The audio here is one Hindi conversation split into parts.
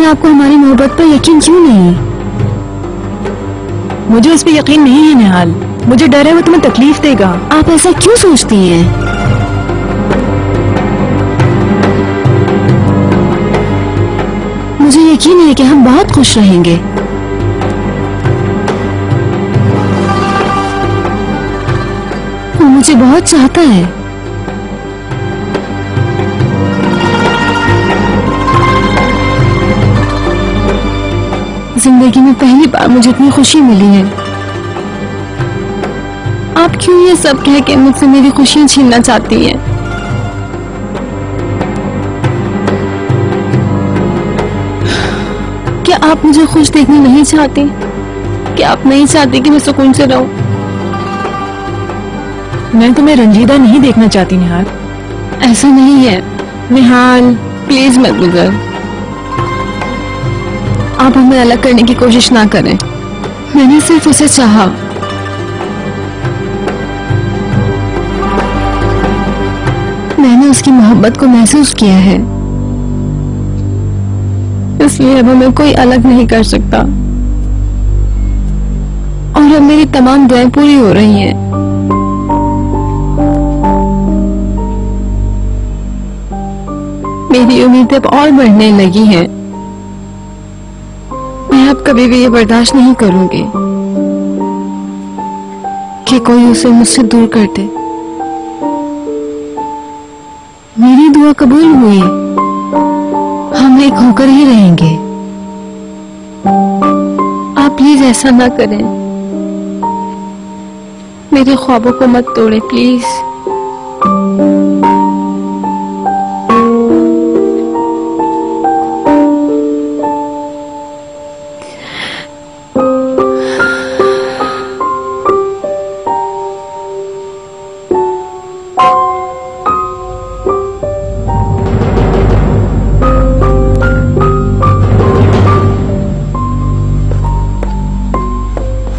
आपको हमारी मोहब्बत पर यकीन क्यों नहीं? मुझे इस पे यकीन नहीं है निहाल। मुझे डर है वो तुम्हें तकलीफ देगा। आप ऐसा क्यों सोचती हैं? मुझे यकीन है कि हम बहुत खुश रहेंगे। वो मुझे बहुत चाहता है। जिंदगी में पहली बार मुझे इतनी खुशी मिली है। आप क्यों ये सब कह के मुझसे मेरी खुशियां छीनना चाहती हैं? क्या आप मुझे खुश देखना नहीं चाहती? क्या आप नहीं चाहती कि मैं सुकून से रहूं? मैं तुम्हें रंजीदा नहीं देखना चाहती निहाल। ऐसा नहीं है निहाल, प्लीज मत गुजर। आप हमें अलग करने की कोशिश ना करें। मैंने सिर्फ उसे चाहा। मैंने उसकी मोहब्बत को महसूस किया है, इसलिए अब हमें कोई अलग नहीं कर सकता। और अब मेरी तमाम दुआएं पूरी हो रही हैं। मेरी उम्मीदें अब और बढ़ने लगी हैं। मैं अब कभी भी ये बर्दाश्त नहीं करूंगी कि कोई उसे मुझसे दूर कर दे। मेरी दुआ कबूल हुई। हम एक होकर ही रहेंगे। आप प्लीज ऐसा ना करें। मेरे ख्वाबों को मत तोड़े प्लीज।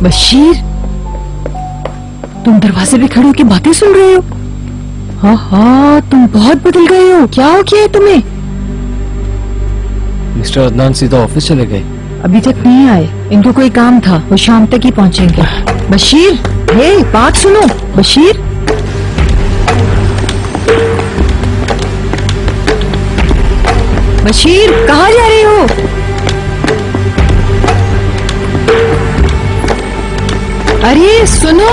बशीर, तुम दरवाजे पे खड़े होकर बातें सुन रहे हो? हाँ हाँ, तुम बहुत बदल गए हो। क्या हो गया है तुम्हें? मिस्टर अदनान सीधा ऑफिस चले गए। अभी तक नहीं आए। इनको कोई काम था, वो शाम तक ही पहुंचेंगे। बशीर, हे बात सुनो। बशीर, बशीर कहाँ जा रहे हो? अरे सुनो।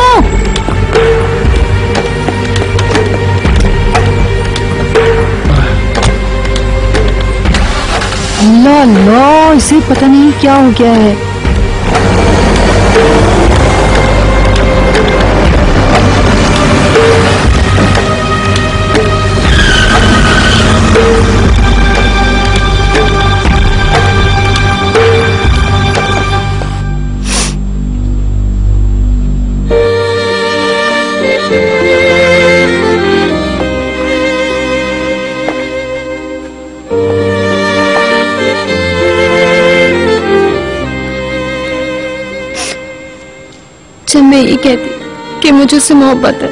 अल्लाह अल्लाह, इसे पता नहीं क्या हो गया है। जब मैं ये कहती कि मुझे उससे मोहब्बत है,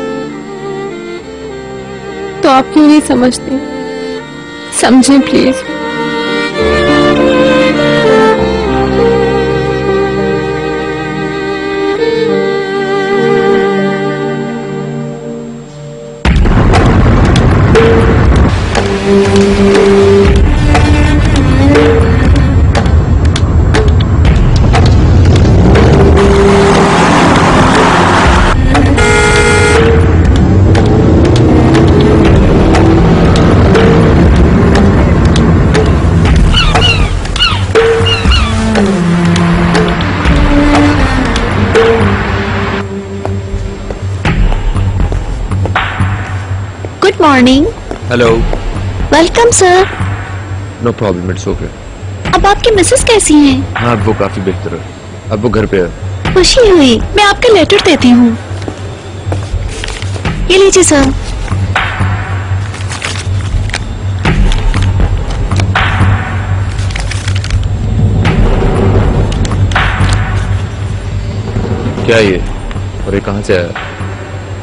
तो आप क्यों नहीं समझती? समझें please. Morning. Hello. Welcome sir. No problem, it's okay. अब आपकी मिसेस कैसी हैं? हाँ, अब वो काफी बेहतर है। अब वो घर पे है। खुशी हुई। मैं आपका लेटर देती हूँ। ये लीजिए सर। क्या ये? और ये कहाँ से आया?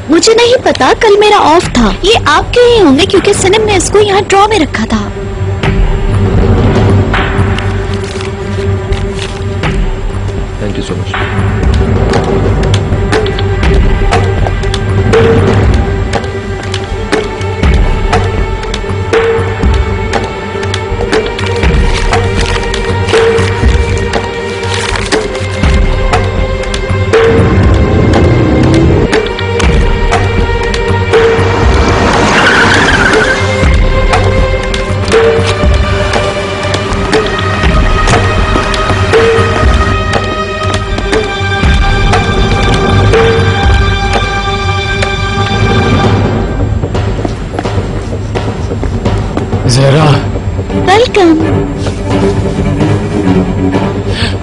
मुझे नहीं पता, कल मेरा ऑफ था। ये आपके ही होंगे क्योंकि सनम ने इसको यहाँ ड्रॉ में रखा था।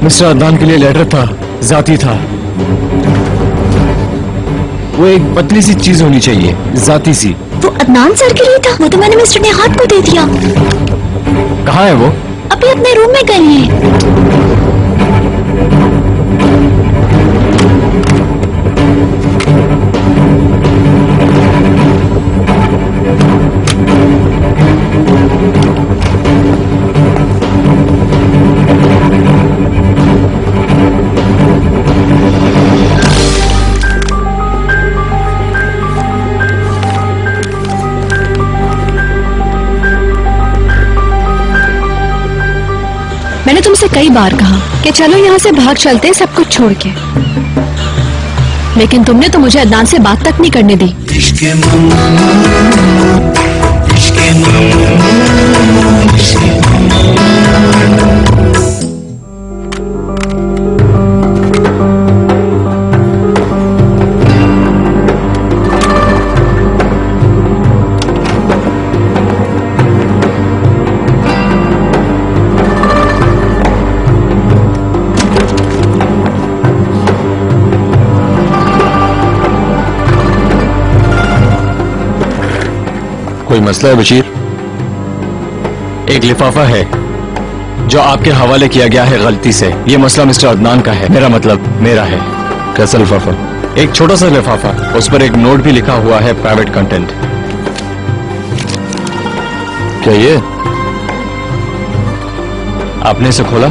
मिस्टर अदनान के लिए लेटर था, जाती था। वो एक पतली सी चीज होनी चाहिए, जाती सी। वो अदनान सर के लिए था। वो तो मैंने मिस्टर निहात को दे दिया। कहाँ है वो? अभी अपने रूम में गए हैं। मैंने तुमसे कई बार कहा कि चलो यहाँ से भाग चलते हैं सब कुछ छोड़ के, लेकिन तुमने तो मुझे अदनान से बात तक नहीं करने दी। कोई मसला है बशीर? एक लिफाफा है जो आपके हवाले किया गया है गलती से। ये मसला मिस्टर अदनान का है, मेरा मतलब मेरा है। कैसा लिफाफा? एक छोटा सा लिफाफा, उस पर एक नोट भी लिखा हुआ है, प्राइवेट कंटेंट। क्या ये? आपने इसे खोला?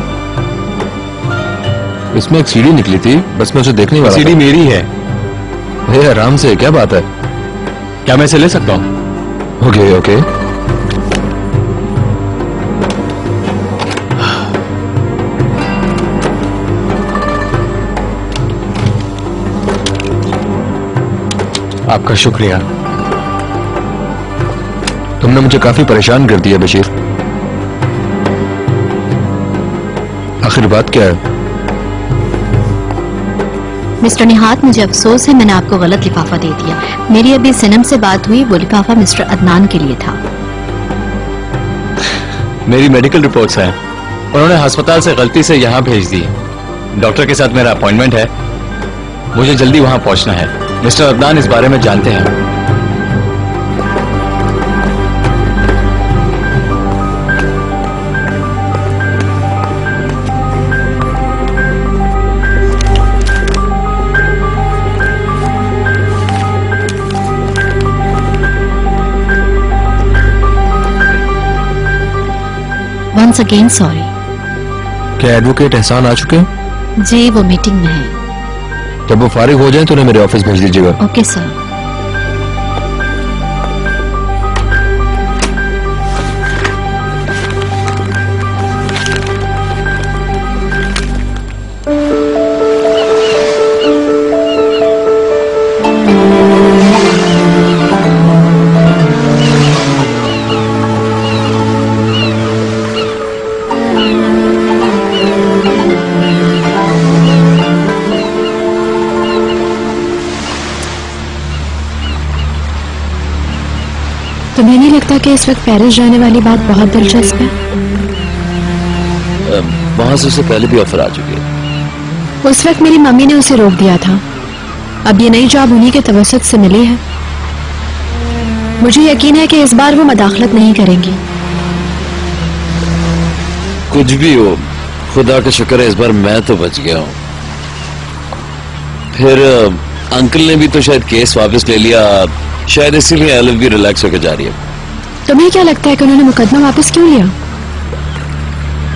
इसमें एक सीडी निकली थी, बस मैं उसे देखने वाला सीडी था। मेरी है। हे आराम से, क्या बात है? क्या मैं इसे ले सकता हूँ? Okay okay. आपका शुक्रिया। तुमने मुझे काफी परेशान कर दिया बशीर। आखिर बात क्या है? मिस्टर निहात, मुझे अफसोस है मैंने आपको गलत लिफाफा दे दिया। मेरी अभी सनम से बात हुई, वो लिफाफा मिस्टर अदनान के लिए था। मेरी मेडिकल रिपोर्ट्स हैं, उन्होंने अस्पताल से गलती से यहाँ भेज दी। डॉक्टर के साथ मेरा अपॉइंटमेंट है, मुझे जल्दी वहां पहुंचना है। मिस्टर अदनान इस बारे में जानते हैं। Once again sorry. क्या एडवोकेट एहसान आ चुके हैं? जी, वो मीटिंग में है। जब वो फारिग हो जाए तो उन्हें मेरे ऑफिस भेज दीजिएगा। Okay sir. तुम्हें नहीं लगता कि इस वक्त पेरिस जाने वाली बात बहुत दिलचस्प है? वहां से उससे पहले भी ऑफर आ चुकी है। उस वक्त मेरी मम्मी ने उसे रोक दिया था। अब ये नई जॉब उन्हीं के तवसत से मिली है। मुझे यकीन है कि इस बार वो मदाखलत नहीं करेंगी। कुछ भी हो, खुदा का शुक्र है इस बार मैं तो बच गया हूँ। फिर अंकल ने भी तो शायद केस वापस ले लिया, शायद इसीलिए एलिफ भी रिलैक्स होकर जा रही है। तुम्हें क्या लगता है कि उन्होंने मुकदमा वापस क्यों लिया?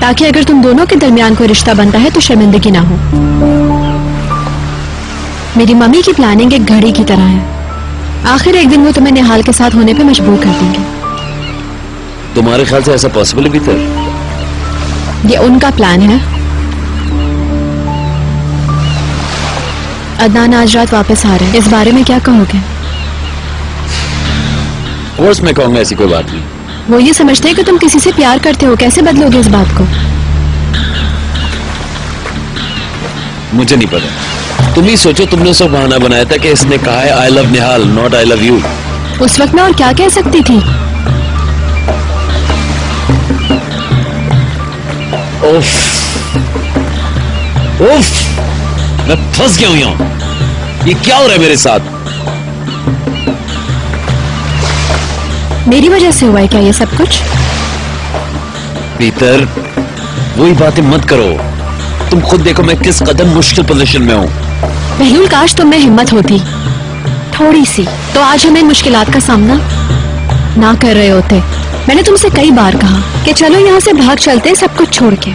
ताकि अगर तुम दोनों के दरमियान कोई रिश्ता बनता है तो शर्मिंदगी ना हो। मेरी मम्मी की प्लानिंग एक घड़ी की तरह है। आखिर एक दिन वो तुम्हें निहाल के साथ होने पे मजबूर कर देंगे। तुम्हारे ख्याल से ऐसा पॉसिबल भी था? ये उनका प्लान है। अदनान आज रात वापस आ रहे हैं, इस बारे में क्या कहोगे? कोर्स मैं कहूंगा ऐसी कोई बात नहीं। वो ये समझते हैं कि तुम किसी से प्यार करते हो, कैसे बदलोगे इस बात को? मुझे नहीं पता, तुम ही सोचो। तुमने सब बहाना बनाया था कि इसने कहा है I love Nihal, not I love you. उस वक्त मैं और क्या कह सकती थी? उफ, मैं फंस गया हूं यहां। ये क्या हो रहा है मेरे साथ? मेरी वजह से हुआ है क्या ये सब कुछ? पीटर, वही बातें मत करो। तुम खुद देखो मैं किस कदर मुश्किल पोजीशन में हूं। बहलूल, काश तुम में हिम्मत होती थोड़ी सी, तो आज हम इन मुश्किलात का सामना ना कर रहे होते। मैंने तुमसे कई बार कहा कि चलो यहाँ से भाग चलते हैं सब कुछ छोड़ के,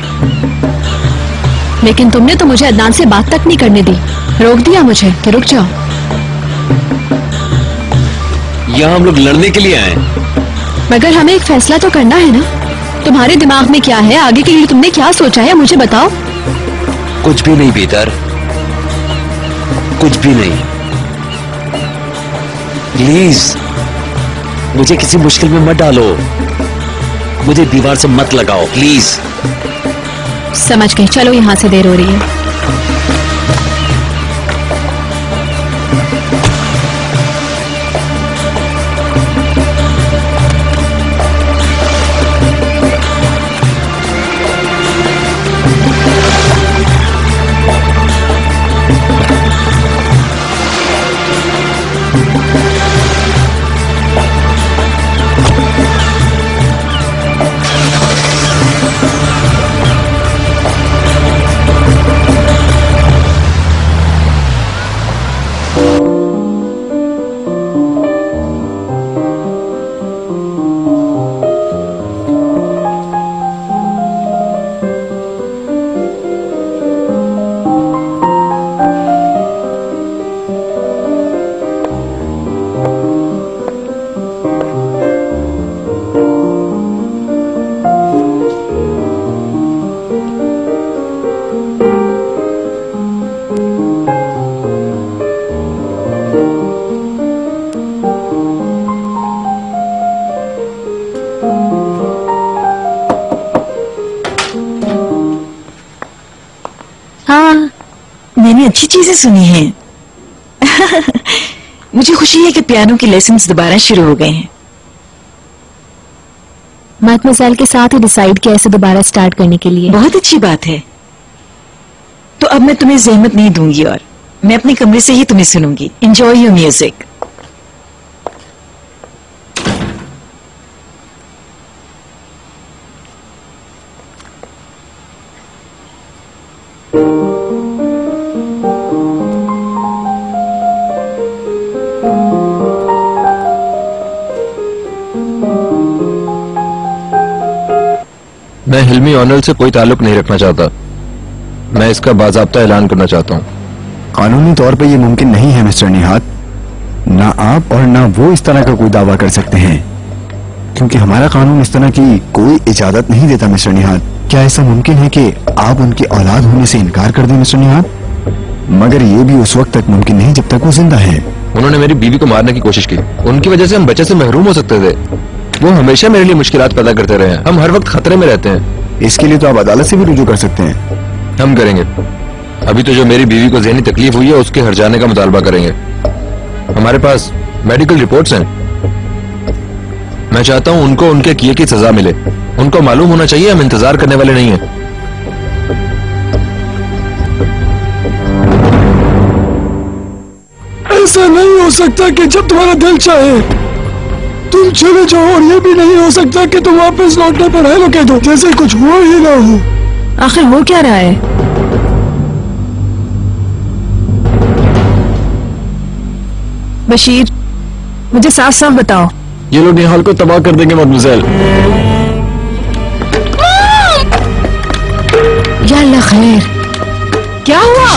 लेकिन तुमने तो मुझे अदनान से बात तक नहीं करने दी। रोक दिया मुझे कि रुक जाओ। यहां हम लोग लड़ने के लिए आए। मगर हमें एक फैसला तो करना है ना। तुम्हारे दिमाग में क्या है, आगे के लिए तुमने क्या सोचा है, मुझे बताओ। कुछ भी नहीं पीटर, कुछ भी नहीं। प्लीज मुझे किसी मुश्किल में मत डालो। मुझे दीवार से मत लगाओ प्लीज। समझ गई, चलो यहाँ से देर हो रही है। मैंने अच्छी चीजें सुनी हैं। मुझे खुशी है कि पियानो के लेसन्स दोबारा शुरू हो गए हैं। मैडमोज़ेल के साथ ही डिसाइड किया इसे दोबारा स्टार्ट करने के लिए। बहुत अच्छी बात है। तो अब मैं तुम्हें ज़हमत नहीं दूंगी और मैं अपने कमरे से ही तुम्हें सुनूंगी। Enjoy your music. मैं हिल्मी ऑनल से कोई ताल्लुक नहीं रखना चाहता। मैं इसका बाज़ाब्ता ऐलान करना चाहता हूँ। कानूनी तौर पे ये मुमकिन नहीं है मिस्टर निहात। ना आप और ना वो इस तरह का कोई दावा कर सकते हैं, क्योंकि हमारा कानून इस तरह की कोई इजाजत नहीं देता मिस्टर निहात। क्या ऐसा मुमकिन है कि आप उनकी औलाद होने से इनकार कर दें मिस्टर निहात? मगर ये भी उस वक्त तक मुमकिन नहीं जब तक वो जिंदा है। उन्होंने मेरी बीवी को मारने की कोशिश की। उनकी वजह से हम बच्चे से महरूम हो सकते थे। वो हमेशा मेरे लिए मुश्किलात पैदा करते रहे हैं। हम हर वक्त खतरे में रहते हैं। इसके लिए तो आप अदालत से भी रुजू कर सकते हैं। हम करेंगे। अभी तो जो मेरी बीवी को ज़हनी तकलीफ हुई है उसके हट जाने का मुतालबा करेंगे। हमारे पास मेडिकल रिपोर्ट्स हैं। मैं चाहता हूं उनको उनके किए की सजा मिले। उनको मालूम होना चाहिए हम इंतजार करने वाले नहीं हैं। ऐसा नहीं हो सकता कि जब तुम्हारा दिल चाहे तुम चले जाओ, और ये भी नहीं हो सकता कि तुम वापस लौटने पर हेलो कह दो जैसे कुछ हुआ ही ना हो। आखिर हो क्या रहा है? बशीर, मुझे साफ साफ बताओ। ये लोग निहाल को तबाह कर देंगे मैडमोज़ेल। या अल्लाह खैर, क्या हुआ?